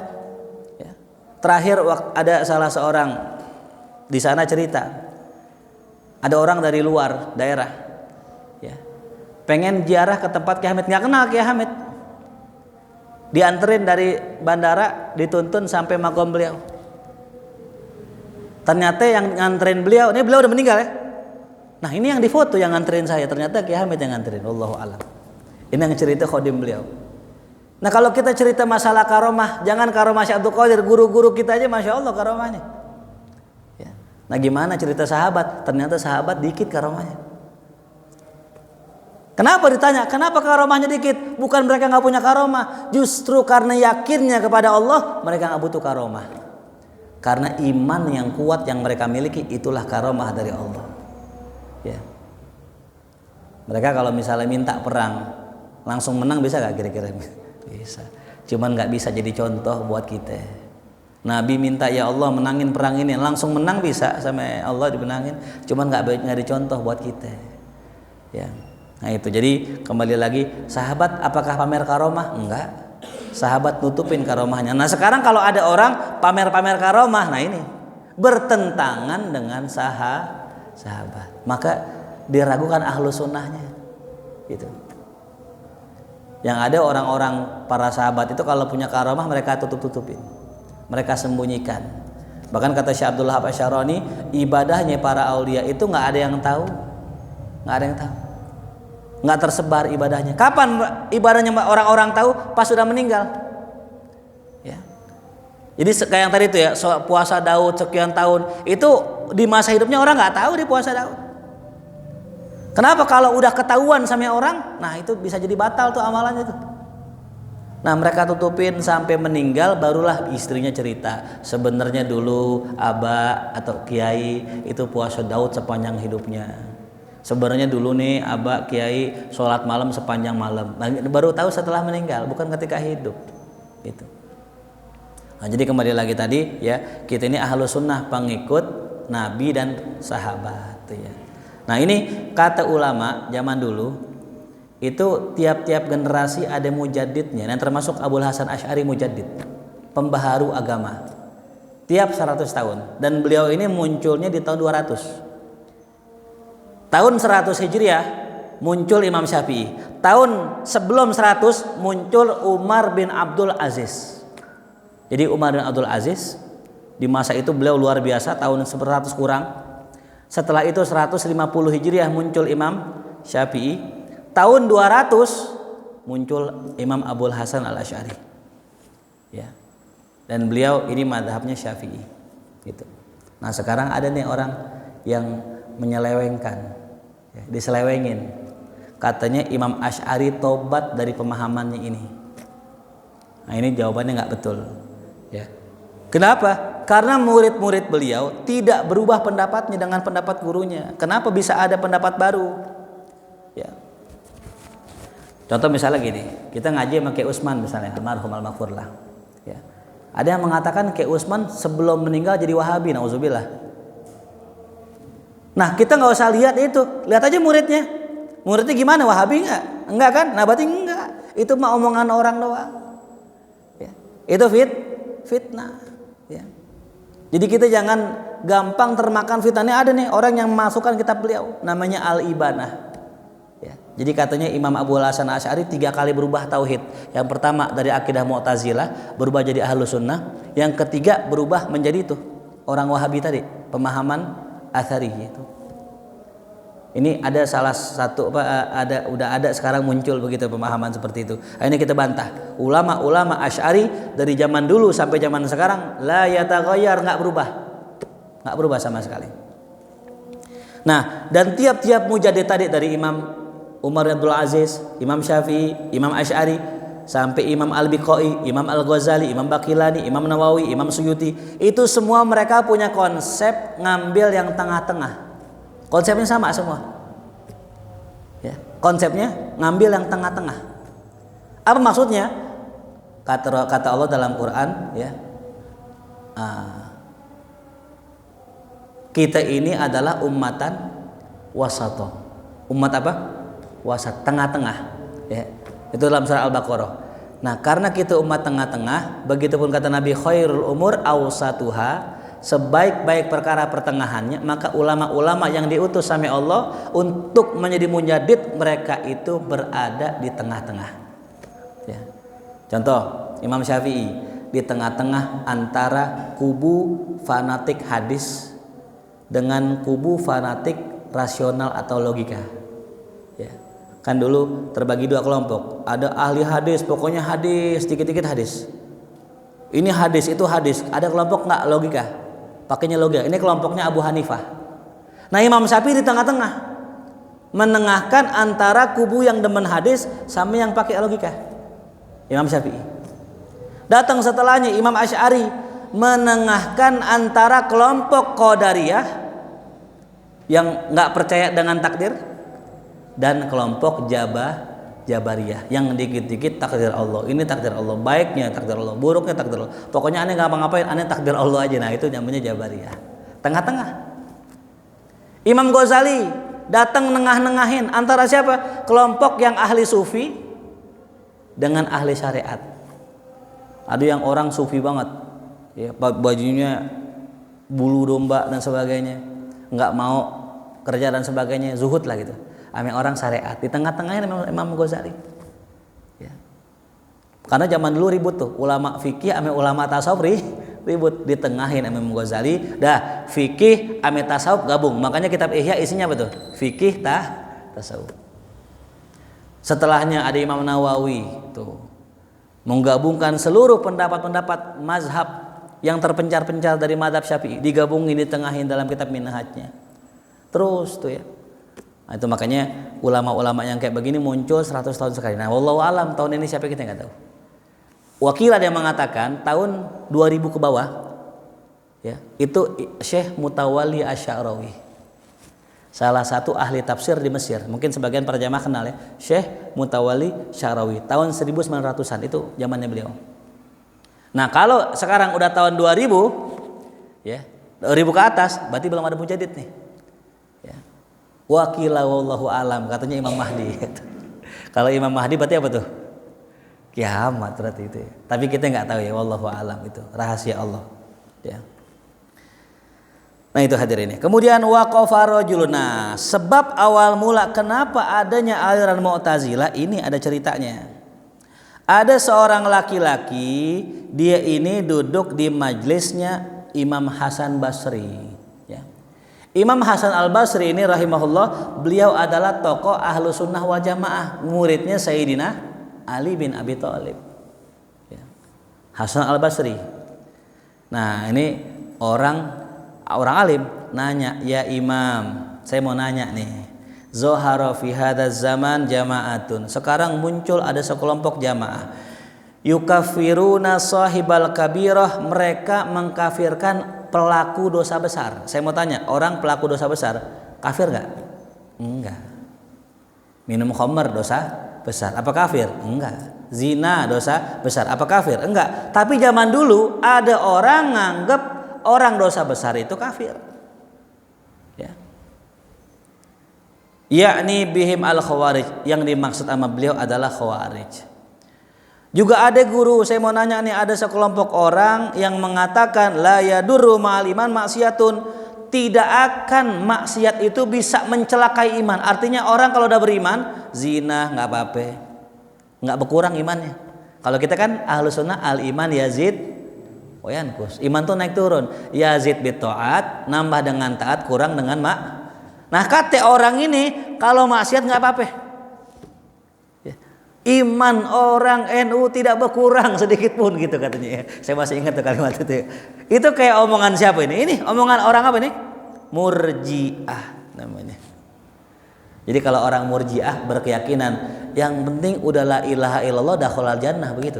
Ya. Terakhir ada salah seorang di sana cerita, ada orang dari luar daerah, ya, pengen ziarah ke tempat Kiai Hamid, nggak kenal Kiai Hamid, dianterin dari bandara, dituntun sampai makom beliau. Ternyata yang nganterin beliau, ini beliau udah meninggal ya. Nah ini yang difoto yang nganterin saya, ternyata Kiai Hamid yang nganterin. Wallahu a'lam. Ini yang cerita khodim beliau. Nah kalau kita cerita masalah karomah, jangan karomah Syekh Abdul Qadir, guru-guru kita aja masya Allah karomahnya. Ya. Nah gimana cerita sahabat? Ternyata sahabat dikit karomahnya. Kenapa ditanya? Kenapa karomahnya dikit? Bukan mereka nggak punya karomah, justru karena yakinnya kepada Allah mereka nggak butuh karomah. Karena iman yang kuat yang mereka miliki itulah karomah dari Allah. Ya. Mereka kalau misalnya minta perang langsung menang bisa gak kira-kira? Bisa. Cuman gak bisa jadi contoh buat kita. Nabi minta ya Allah menangin perang ini, langsung menang bisa sama Allah dimenangin. Cuman gak jadi contoh buat kita. Ya. Nah itu jadi kembali lagi sahabat apakah pamer karomah? Enggak. Sahabat nutupin karomahnya. Nah sekarang kalau ada orang pamer-pamer karomah, nah ini bertentangan dengan sahabat. Maka diragukan ahlu sunnahnya. Gitu. Yang ada orang-orang para sahabat itu kalau punya karomah mereka tutup-tutupin, mereka sembunyikan. Bahkan kata Syekh Abdul Wahab Asy-Syarani, ibadahnya para aulia itu nggak ada yang tahu, nggak tersebar ibadahnya. Kapan ibadahnya orang-orang tahu? Pas sudah meninggal. Ya. Jadi kayak yang tadi itu ya, puasa Daud sekian tahun itu di masa hidupnya orang nggak tahu di puasa Daud. Kenapa? Kalau udah ketahuan sama orang, nah itu bisa jadi batal tuh amalannya tuh. Nah mereka tutupin sampai meninggal, barulah istrinya cerita. Sebenarnya dulu Aba atau Kiai itu puasa Daud sepanjang hidupnya. Sebenarnya dulu nih Aba Kiai sholat malam sepanjang malam. Nah, baru tahu setelah meninggal, bukan ketika hidup. Gitu. Nah, jadi kembali lagi tadi ya, kita ini ahlu sunnah pengikut Nabi dan sahabat. Tuh ya. Nah ini kata ulama zaman dulu itu tiap-tiap generasi ada mujaddidnya, dan termasuk Abul Hasan Asy'ari mujaddid, pembaharu agama tiap 100 tahun, dan beliau ini munculnya di tahun 200. Tahun 100 Hijriah muncul Imam Syafi'i, tahun sebelum 100 muncul Umar bin Abdul Aziz. Jadi Umar bin Abdul Aziz di masa itu beliau luar biasa, tahun 100 kurang. Setelah itu 150 Hijriah muncul Imam Syafi'i. Tahun 200 muncul Imam Abul Hasan Al-Asy'ari. Ya. Dan beliau ini madhabnya Syafi'i. Gitu. Nah sekarang ada nih orang yang menyelewengkan, ya, diselewengin. Katanya Imam Asy'ari tobat dari pemahamannya ini. Nah ini jawabannya nggak betul. Ya. Kenapa? Karena murid-murid beliau tidak berubah pendapatnya dengan pendapat gurunya. Kenapa bisa ada pendapat baru? Ya. Contoh misalnya gini, kita ngaji sama Kiai Utsman misalnya, almarhum Al-Maghfurlah. Ya. Ada yang mengatakan Kiai Utsman sebelum meninggal jadi Wahabi, nauzubillah. Nah kita nggak usah lihat itu, lihat aja muridnya. Muridnya gimana? Wahabi nggak? Enggak kan? Nah berarti enggak. Itu mah omongan orang doang. Ya. Itu fitnah. Ya. Jadi kita jangan gampang termakan fitnahnya. Ada nih orang yang masukkan kitab beliau namanya Al-Ibanah. Ya. Jadi katanya Imam Abul Hasan Asy'ari 3 kali berubah tauhid. Yang pertama dari akidah Mu'tazilah berubah jadi Ahlus Sunnah. Yang ketiga berubah menjadi itu orang Wahabi tadi, pemahaman Atsari itu. Ini ada salah satu udah ada sekarang muncul begitu pemahaman seperti itu. Ini kita bantah. Ulama-ulama Asy'ari dari zaman dulu sampai zaman sekarang la yataghayyar, enggak berubah. Enggak berubah sama sekali. Nah, dan tiap-tiap mujaddid tadi dari Imam Umar bin Abdul Aziz, Imam Syafi'i, Imam Asy'ari sampai Imam Al-Biqai, Imam Al-Ghazali, Imam Baqillani, Imam Nawawi, Imam Suyuti, itu semua mereka punya konsep ngambil yang tengah-tengah. Konsepnya sama semua, ya, konsepnya ngambil yang tengah-tengah. Apa maksudnya? Kata Allah dalam Quran, ya, kita ini adalah ummatan wasatoh. Umat apa? Wasat, tengah-tengah. Ya. Itu dalam surah Al-Baqarah. Nah, karena kita umat tengah-tengah, begitupun kata Nabi khairul umur awsatuha, sebaik-baik perkara pertengahannya, maka ulama-ulama yang diutus sama Allah untuk menjadi munjadid, mereka itu berada di tengah-tengah. Ya. Contoh, Imam Syafi'i di tengah-tengah antara kubu fanatik hadis dengan kubu fanatik rasional atau logika. Ya. Kan dulu terbagi dua kelompok. Ada ahli hadis, pokoknya hadis, dikit-dikit hadis. Ini hadis, itu hadis. Ada kelompok nggak logika, pakainya logika. Ini kelompoknya Abu Hanifah. Nah, Imam Syafi'i di tengah-tengah, menengahkan antara kubu yang demen hadis sama yang pakai logika. Imam Syafi'i. Datang setelahnya Imam Asy'ari, menengahkan antara kelompok Qadariyah yang nggak percaya dengan takdir dan kelompok Jabariyah yang dikit-dikit takdir Allah. Ini takdir Allah, baiknya takdir Allah, buruknya takdir Allah. Pokoknya aneh ngapa-ngapain, aneh takdir Allah aja. Nah, itu namanya Jabariyah. Tengah-tengah. Imam Ghazali datang nengah-nengahin antara siapa? Kelompok yang ahli sufi dengan ahli syariat. Ada yang orang sufi banget, ya, bajunya bulu domba dan sebagainya, nggak mau kerja dan sebagainya, zuhud lah gitu. Ame orang syariat. Di tengah-tengahnya Imam Ghazali. Ya. Karena zaman dulu ribut tuh, ulama fikih ame ulama tasawuf ribut, ditengahin Imam Ghazali. Dah fikih ame tasawuf gabung. Makanya kitab Ihya isinya apa tuh? Fikih tasawuf. Setelahnya ada Imam Nawawi tuh, menggabungkan seluruh pendapat-pendapat mazhab yang terpencar-pencar dari mazhab Syafi'i, digabungin, ditengahin dalam kitab Minhajnya. Terus tuh ya. Nah, itu makanya ulama-ulama yang kayak begini muncul 100 tahun sekali. Nah, wallahu alam tahun ini siapa kita nggak tahu. Wakil ada yang mengatakan tahun 2000 ke bawah, ya, itu Syekh Mutawalli Asy'arawi, salah satu ahli tafsir di Mesir. Mungkin sebagian para jamaah kenal ya, Syekh Mutawalli Asy'arawi, tahun 1900-an itu zamannya beliau. Nah, kalau sekarang udah tahun 2000, ya, 2000 ke atas, berarti belum ada mujadid nih. Ya. Wakila wallahu alam, katanya Imam Mahdi. Kalau Imam Mahdi berarti apa tuh? Kiamat berarti itu. Ya. Tapi kita nggak tahu ya, wallahu alam, itu rahasia Allah. Ya. Nah, itu hadirin ini. Kemudian waqafa rajulun. Nah, sebab awal mula kenapa adanya aliran Mu'tazilah ini ada ceritanya. Ada seorang laki-laki, dia ini duduk di majelisnya Imam Hasan Basri. Imam Hasan Al-Basri ini rahimahullah, beliau adalah tokoh ahlu sunnah wal jamaah, muridnya Sayyidina Ali bin Abi Thalib. Ya. Hasan Al-Basri. Nah, ini orang alim nanya, ya Imam, saya mau nanya nih, zohara fi hadzal zaman jama'atun, sekarang muncul ada sekelompok jamaah, yukafiruna sahibal kabirah, mereka mengkafirkan pelaku dosa besar. Saya mau tanya, orang pelaku dosa besar kafir nggak? Enggak. Minum khamr dosa besar, apa kafir? Enggak. Zina dosa besar, apa kafir? Enggak. Tapi zaman dulu ada orang nganggep orang dosa besar itu kafir. Ya. Yakni bihim al khawarij, yang dimaksud sama beliau adalah khawarij. Juga ada guru, saya mau nanya nih, ada sekelompok orang yang mengatakan la yadurru ma'al iman maksiatun, tidak akan maksiat itu bisa mencelakai iman. Artinya orang kalau udah beriman, zina nggak apa-apa, nggak berkurang imannya. Kalau kita kan ahlu sunnah al iman yazid wa yanqus, iman tuh naik turun, yazid bit taat, nambah dengan taat, kurang dengan Nah, kata orang ini kalau maksiat nggak apa-apa. Iman orang NU tidak berkurang sedikit pun gitu katanya ya. Saya masih ingat tuh kalimat itu. Itu kayak omongan siapa ini? Ini omongan orang apa nih? Murji'ah namanya. Jadi kalau orang Murji'ah berkeyakinan yang penting udah la ilaha illallah dakhalal jannah, begitu.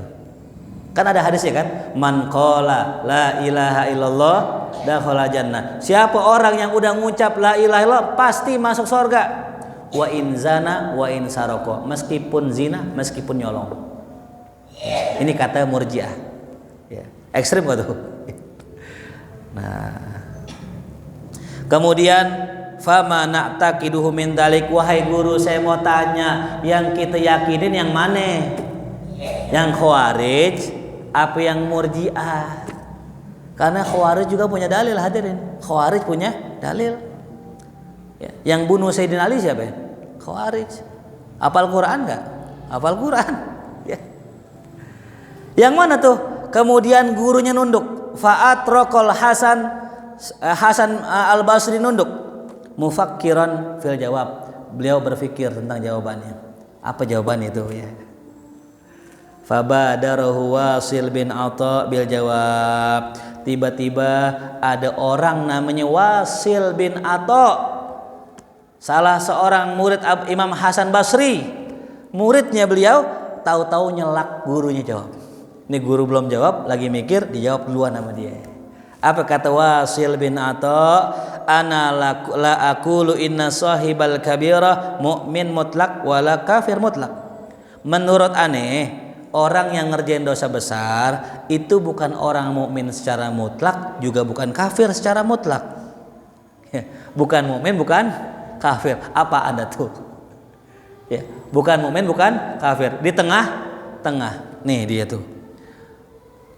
Kan ada hadisnya kan? Man qala la ilaha illallah dakhalal jannah. Siapa orang yang udah ngucap la ilaha illallah pasti masuk surga. Wa in zana wa in saroko, meskipun zina, meskipun nyolong. Ini kata Murji'ah. Ya. Ekstrim gak tuh? Nah, kemudian fama na'taqiduhu min dalik. Wahai guru, saya mau tanya, yang kita yakinin yang mana? Yang Khawarij apa yang Murji'ah? Karena Khawarij juga punya dalil, hadirin. Khawarij punya dalil. Ya. Yang bunuh Sayyidina Ali siapa ya? Khawarij. Hafal Quran enggak? Hafal Quran. Ya. Yang mana tuh? Kemudian gurunya nunduk. Fa'atraqal Hasan Al-Basri nunduk. Mufakkiran fil jawab. Beliau berpikir tentang jawabannya. Apa jawabannya itu ya? Fabadarahu Wasil bin Atha bil jawab. Tiba-tiba ada orang namanya Wasil bin Atha, salah seorang murid Imam Hasan Basri. Muridnya beliau, tahu-tahu nyelak gurunya jawab. Ini guru belum jawab, lagi mikir, dijawab duluan sama dia. Apa kata Wasil bin Atha? Ana la aqulu inna sahibal kabirah mu'min mutlak wala kafir mutlak. Menurut aneh, orang yang ngerjain dosa besar itu bukan orang mukmin secara mutlak, juga bukan kafir secara mutlak. Ya, bukan mukmin, bukan kafir. Apa Anda tuh? Ya, bukan mukmin, bukan kafir. Di tengah-tengah. Nih dia tuh.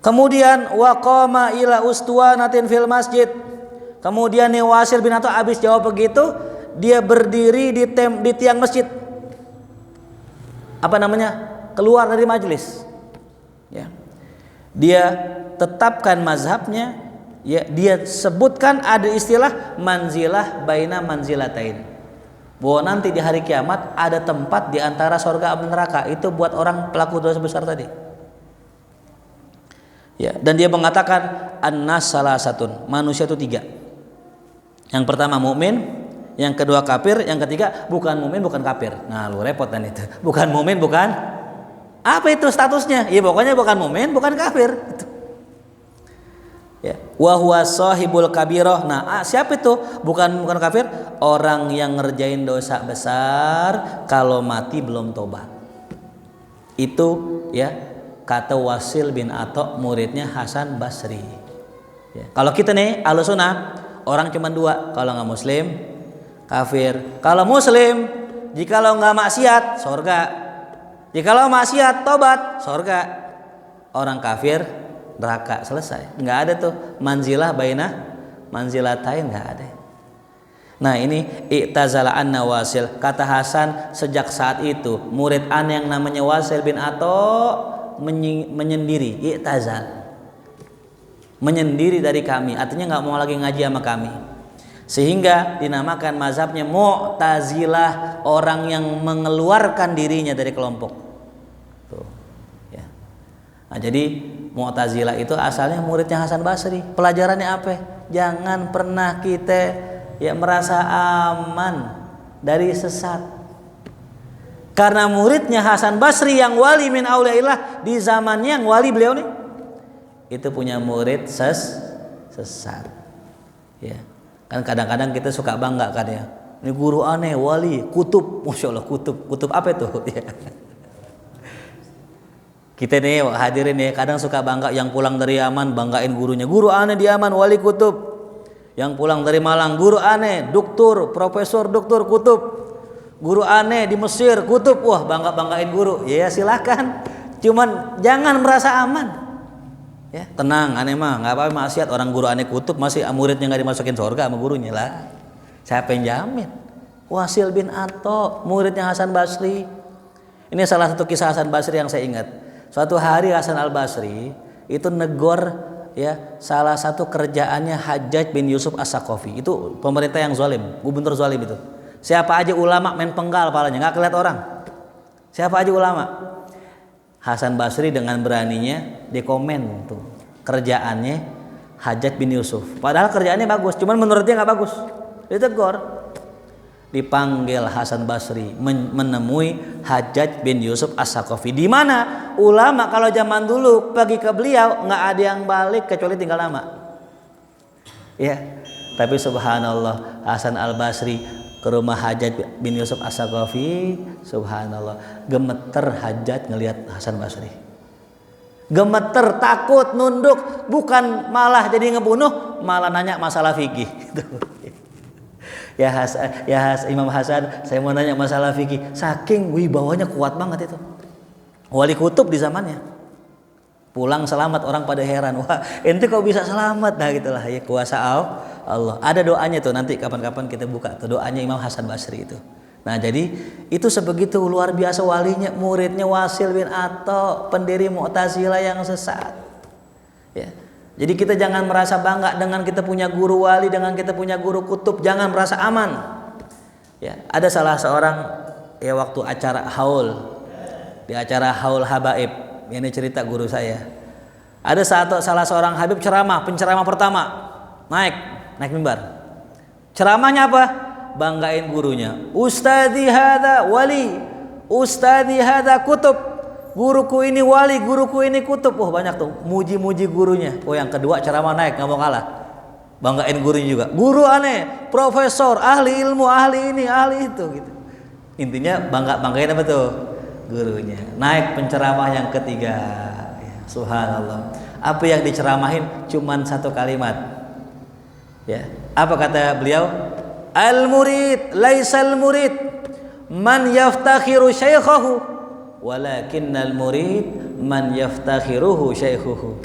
Kemudian waqama ila ustuwanatin fil masjid. Kemudian nih Wasil bin Atha habis jawab begitu, dia berdiri di tiang masjid. Apa namanya? Keluar dari majelis, ya. Dia tetapkan mazhabnya, ya. Dia sebutkan ada istilah manzilah baina manzilatain, bahwa nanti di hari kiamat ada tempat di antara surga dan neraka. Itu buat orang pelaku dosa besar tadi, ya. Dan dia mengatakan annas salah satun, manusia itu 3. Yang pertama mukmin, yang kedua kafir, yang ketiga bukan mukmin bukan kafir. Nah, lu repot kan itu. Bukan mukmin bukan. Apa itu statusnya? Ya pokoknya bukan mukmin, bukan kafir. Ya, wa huwa sahibul kabirah. Nah, siapa itu? Bukan kafir, orang yang ngerjain dosa besar kalau mati belum tobat. Itu ya kata Wasil bin Atha, muridnya Hasan Basri. Ya. Kalau kita nih Ahlus Sunnah, orang cuma 2, kalau nggak muslim kafir. Kalau muslim, jikalau nggak maksiat surga. Jikalau maksiat tobat surga, orang kafir neraka. Selesai. Nggak ada tuh manzilah baina manzilatain, nggak ada. Nah ini i'tazala anna Wasil. Kata Hasan, sejak saat itu murid aneh yang namanya Wasil bin Atha menyendiri. I'tazal, menyendiri dari kami, artinya nggak mau lagi ngaji sama kami. Sehingga dinamakan mazhabnya Mu'tazilah, orang yang mengeluarkan dirinya dari kelompok. Tuh, ya. Nah, jadi Mu'tazilah itu asalnya muridnya Hasan Basri. Pelajarannya apa? Jangan pernah kita ya merasa aman dari sesat. Karena muridnya Hasan Basri yang wali min auliyaillah di zamannya yang wali beliau nih, itu punya murid sesat. Ya. Kan kadang-kadang kita suka bangga kan ya. Ini guru aneh, wali, kutub. Masya Allah, kutub apa itu? Ya. Kita nih hadirin nih kadang suka bangga, yang pulang dari Yaman banggain gurunya. Guru aneh di Yaman, wali kutub. Yang pulang dari Malang, guru aneh, doktor, profesor, doktor kutub. Guru aneh di Mesir, kutub. Wah, banggain guru. Ya silakan. Cuman jangan merasa aman. Ya, tenang, aneh mah nggak apa-apa maksiat, orang guru aneh kutub masih muridnya nggak dimasukin surga sama gurunya lah. Siapa yang jamin? Wasil bin Atha, muridnya Hasan Basri. Ini salah satu kisah Hasan Basri yang saya ingat. Suatu hari Hasan Al Basri itu negor ya salah satu kerjaannya Hajjaj bin Yusuf As-Saqafi. Itu pemerintah yang zalim, gubernur zalim itu. Siapa aja ulama main penggal palanya, nggak kelihatan orang. Siapa aja ulama. Hasan Basri dengan beraninya dikomen tuh kerjaannya Hajjaj bin Yusuf. Padahal kerjaannya bagus, cuman menurut dia nggak bagus. Ditegur. Dipanggil Hasan Basri menemui Hajjaj bin Yusuf As-Saqafi. Di mana ulama kalau zaman dulu pergi ke beliau nggak ada yang balik kecuali tinggal lama. Ya, tapi subhanallah Hasan Al Basri ke rumah Hajjaj bin Yusuf As-Saqafi, subhanallah gemeter Hajjaj ngelihat Hasan Basri. Gemeter, takut, nunduk, bukan malah jadi ngebunuh, malah nanya masalah fikih. Imam Hasan, saya mau nanya masalah fikih. Saking wibawanya kuat banget itu. Wali kutub di zamannya. Pulang selamat, orang pada heran. Wah, ente kok bisa selamat? Nah gitulah ya, kuasa Allah. Ada doanya tuh, nanti kapan-kapan kita buka tuh doanya Imam Hasan Basri itu. Nah jadi itu sebegitu luar biasa walinya, muridnya Wasil bin Atha, pendiri Mu'tazilah yang sesat. Ya. Jadi kita jangan merasa bangga dengan kita punya guru wali, dengan kita punya guru kutub, jangan merasa aman. Ya, ada salah seorang ya waktu acara haul, di acara haul habaib, ini cerita guru saya. Ada salah seorang habib penceramah pertama, naik mimbar. Ceramahnya apa? Banggain gurunya. Ustadzi hadza wali, ustadzi hadza kutub. Guruku ini wali, guruku ini kutub. Oh banyak tuh, muji-muji gurunya. Oh yang kedua ceramah naik, nggak mau kalah. Banggain gurunya juga. Guru aneh, profesor, ahli ilmu, ahli ini, ahli itu gitu. Intinya banggain apa tuh? Gurunya. Naik penceramah yang ketiga. Ya, subhanallah. Apa yang diceramahin? Cuman satu kalimat. Ya. Apa kata beliau? Al-murid laisal murid man yaftakhiru syaikhahu walakinnal murid man yaftakhiruhu syaikhuhu.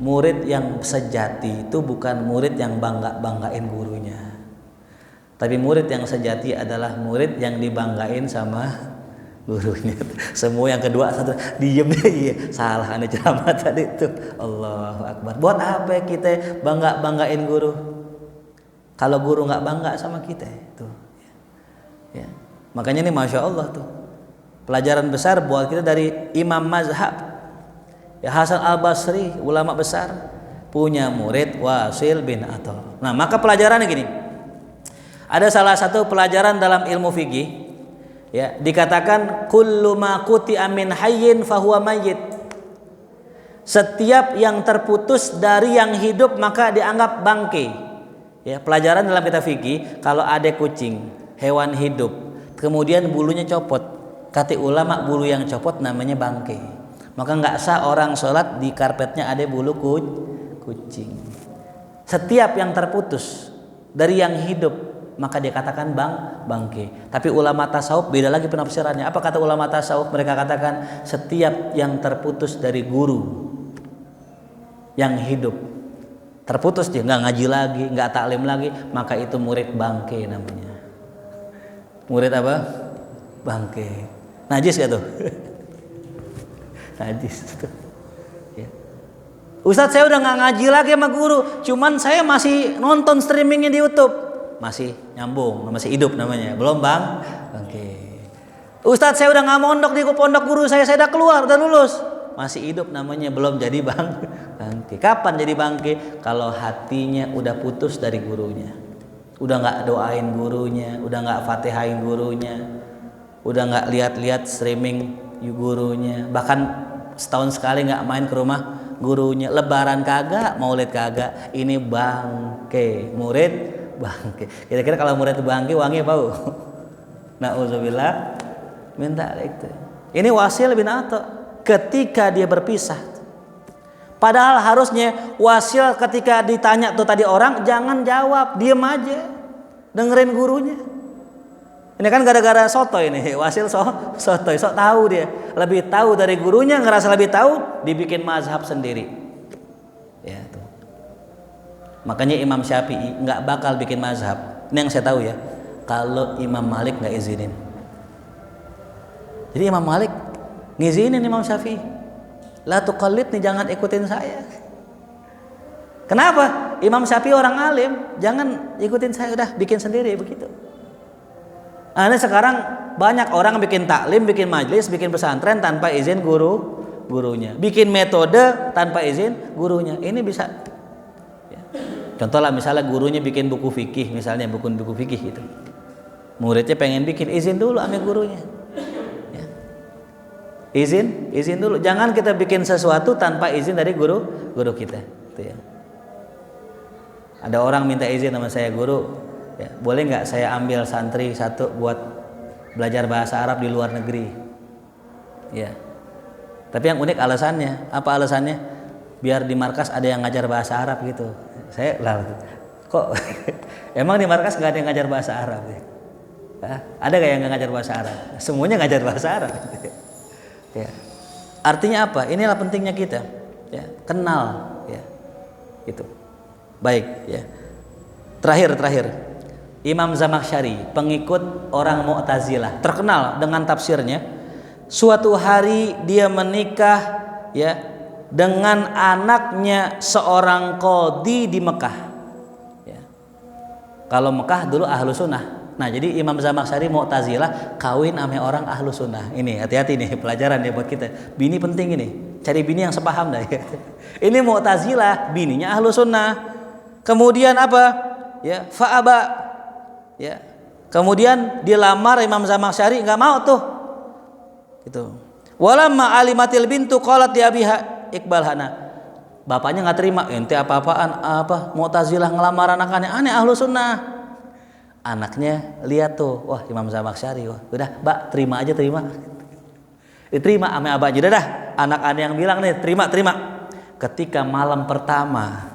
Murid yang sejati itu bukan murid yang banggain gurunya. Tapi murid yang sejati adalah murid yang dibanggain sama gurunya. Semua yang kedua satu diem deh, iya salah aneh ceramah tadi itu. Allahu Akbar. Buat apa kita banggain guru? Kalau guru nggak bangga sama kita tuh, ya. Makanya ini masya Allah tuh pelajaran besar buat kita dari Imam Mazhab, ya Hasan Al Basri, ulama besar, punya murid Wasil bin Atha. Nah maka pelajarannya gini, ada salah satu pelajaran dalam ilmu fikih, ya dikatakan kullu ma quti'a min hayyin fahuwa mayyit. Setiap yang terputus dari yang hidup maka dianggap bangke. Ya, pelajaran dalam kitab fikih, kalau ada kucing, hewan hidup, kemudian bulunya copot, kata ulama bulu yang copot namanya bangke. Maka nggak sah orang sholat di karpetnya ada bulu kucing. Setiap yang terputus dari yang hidup maka dikatakan bangke. Tapi ulama tasawuf beda lagi penafsirannya. Apa kata ulama tasawuf? Mereka katakan setiap yang terputus dari guru yang hidup, terputus dia, nggak ngaji lagi, nggak taklim lagi, maka itu murid bangke namanya. Murid apa? Bangke. Najis gak tuh? Najis tuh. Ya. Ustadz saya udah nggak ngaji lagi sama guru, cuman saya masih nonton streamingnya di YouTube, masih nyambung, masih hidup namanya, belum bangke. Ustadz saya udah nggak mondok di pondok guru saya udah keluar, udah lulus, masih hidup namanya, belum jadi bangke. Kapan jadi bangke? Kalau hatinya udah putus dari gurunya, udah nggak doain gurunya, udah nggak fatihain gurunya, udah nggak lihat-lihat streaming gurunya, bahkan setahun sekali nggak main ke rumah gurunya, lebaran kagak, maulid kagak. Ini bangke, murid bangke. Kira-kira kalau murid bangke wangi bau? Nauzubillah min dzalik. Ini Wasil bin Atha ketika dia berpisah. Padahal harusnya Wasil ketika ditanya tuh tadi orang jangan jawab, diem aja, dengerin gurunya. Ini kan gara-gara soto ini, Wasil soto, sok tahu dia, lebih tahu dari gurunya, ngerasa lebih tahu, dibikin mazhab sendiri. Ya tuh. Makanya Imam Syafi'i nggak bakal bikin mazhab. Ini yang saya tahu ya. Kalau Imam Malik nggak izinin. Jadi Imam Malik ngizinin Imam Syafi'i. La tuqallid nih, jangan ikutin saya. Kenapa? Imam Syafi'i orang alim, jangan ikutin saya, udah bikin sendiri begitu. Nah, ini sekarang banyak orang bikin taklim, bikin majlis, bikin pesantren tanpa izin gurunya, bikin metode tanpa izin gurunya. Ini bisa. Ya. Contoh lah misalnya gurunya bikin buku fikih, misalnya buku fikih gitu. Muridnya pengen bikin, izin dulu sama gurunya. Izin dulu, jangan kita bikin sesuatu tanpa izin dari guru kita. Itu ya. Ada orang minta izin sama saya, guru, ya, boleh nggak saya ambil santri satu buat belajar bahasa Arab di luar negeri? Ya. Tapi yang unik alasannya, apa alasannya? Biar di markas ada yang ngajar bahasa Arab gitu. Saya lah, Kok emang di markas nggak ada yang ngajar bahasa Arab ya? Ada gak yang nggak ngajar bahasa Arab? Semuanya ngajar bahasa Arab. Ya. Artinya apa? Inilah pentingnya kita, ya, kenal, ya, itu. Baik, ya. Terakhir, Imam Zamakhsyari, pengikut orang Mu'tazilah, terkenal dengan tafsirnya. Suatu hari dia menikah, ya, dengan anaknya seorang qadhi di Mekah. Ya. Kalau Mekah dulu ahlu sunnah. Nah, jadi Imam Zamakhsyari Mu'tazilah kawin sama orang ahlu sunnah. Ini hati-hati nih, pelajaran ya buat kita. Bini penting ini, cari bini yang sepaham dah. Ya. Ini Mu'tazilah, bininya ahlu sunnah. Kemudian apa? Ya, fa'aba. Ya. Kemudian dilamar Imam Zamakhsyari, nggak mau tuh. Gitu. Walamma alimatil bintu qalat li abiha Iqbal hana. Bapaknya nggak terima, ente apa-apaan, Mu'tazilah ngelamar anak-anaknya, aneh ahlu sunnah. Anaknya lihat tuh, wah Imam Zamakhsyari, wah udah mbak terima aja, diterima sama abah aja dah. Anak-anak yang bilang nih terima. Ketika malam pertama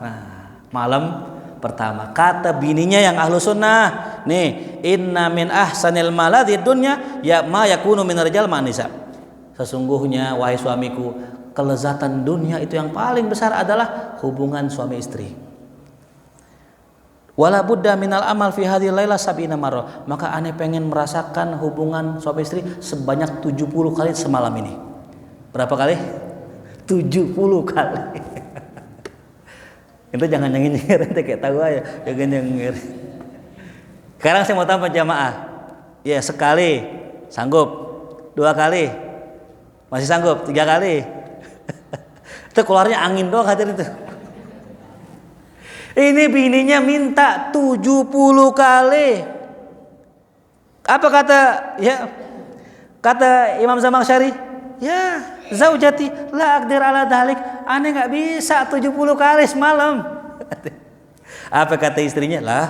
kata bininya yang ahlu sunnah, nih inna min ahsanil maladhi dunya ya ma yakunu min rijal manisa. Sesungguhnya wahai suamiku, kelezatan dunia itu yang paling besar adalah hubungan suami istri. Wala budda minal amal fi hadhil laila sab'ina marrah. Maka aneh pengen merasakan hubungan suami istri sebanyak 70 kali semalam ini. Berapa kali? 70 kali. Itu jangan nyengir, ente kayak tahu aja, jangan nyengir. Sekarang saya mau tambah jamaah. Ya, sekali sanggup, 2 kali masih sanggup, 3 kali. Itu keluarnya angin doang hati itu. Ini bininya minta 70 kali. Apa kata Imam Zamakhsyari? Ya, zaujati la aqdir ala dhalik. Aneh nggak bisa 70 kali semalam. Apa kata istrinya? Lah,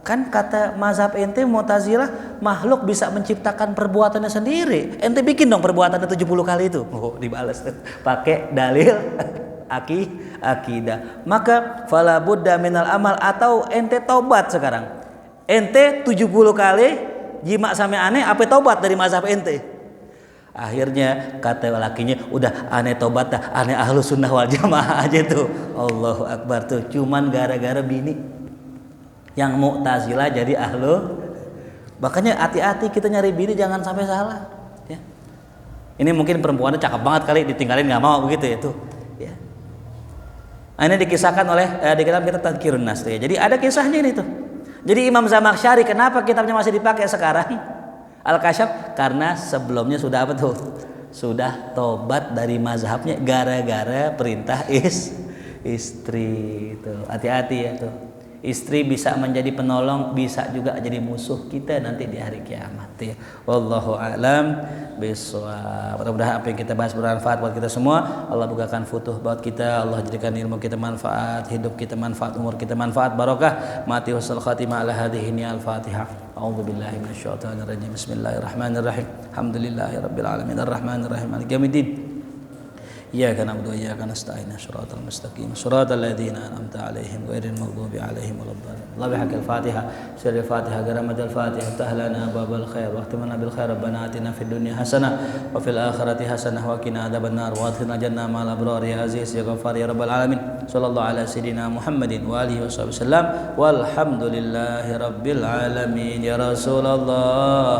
kan kata mazhab ente Mu'tazilah makhluk bisa menciptakan perbuatannya sendiri. Ente bikin dong perbuatannya 70 kali itu. Oh, dibalas pakai dalil akidah. Maka fala budda minal amal, atau ente tobat sekarang. Ente 70 kali jima sama aneh, apa tobat dari mazhab ente? Akhirnya kata lakinya, udah aneh tobat dah, aneh ahlu sunnah wal jamaah aja tuh. Allahu akbar tuh, cuman gara-gara bini yang Mu'tazilah jadi ahlu. Makanya hati-hati kita nyari bini jangan sampai salah, ya. Ini mungkin perempuannya cakep banget kali, ditinggalin nggak mau begitu ya tuh, ya. Nah, ini dikisahkan oleh di kitab kita Tadhkirun Nas ya. Jadi ada kisahnya ini tuh. Jadi Imam Zamakhsyari kenapa kitabnya masih dipakai sekarang? Al-Kasyaf, karena sebelumnya sudah apa tuh? Sudah tobat dari mazhabnya gara-gara perintah istri tuh. Hati-hati ya tuh. Istri bisa menjadi penolong, bisa juga jadi musuh kita nanti di hari kiamat ya. Wallahu a'lam bishawab. Mudah-mudahan apa yang kita bahas bermanfaat buat kita semua. Allah bukakan futuh buat kita, Allah jadikan ilmu kita manfaat, hidup kita manfaat, umur kita manfaat, barokah. Mati husnul khatimah ala hadhihi al-Fatihah. A'udzu billahi minasyaitonir rajim. Bismillahirrahmanirrahim. Alhamdulillahirabbil alamin arrahmanir rahim maliki yaumiddin. إياك نعبد وإياك نستعين صراط المستقيم صراط الذين أنعمت عليهم غير المغضوب عليهم ولا الضالين. الله بحق الفاتحة سر الفاتحة قرمة الفاتحة افتح لنا باب الخير واختمنا بالخير. ربنا آتنا في الدنيا حسنة وفي الآخرة حسنة وقنا عذاب النار وأدخلنا الجنة مع الأبرار يا عزيز يا غفار يا رب العالمين. صلى الله على سيدنا محمد وآله وصحبه وسلم والحمد لله رب العالمين. يا رسول الله.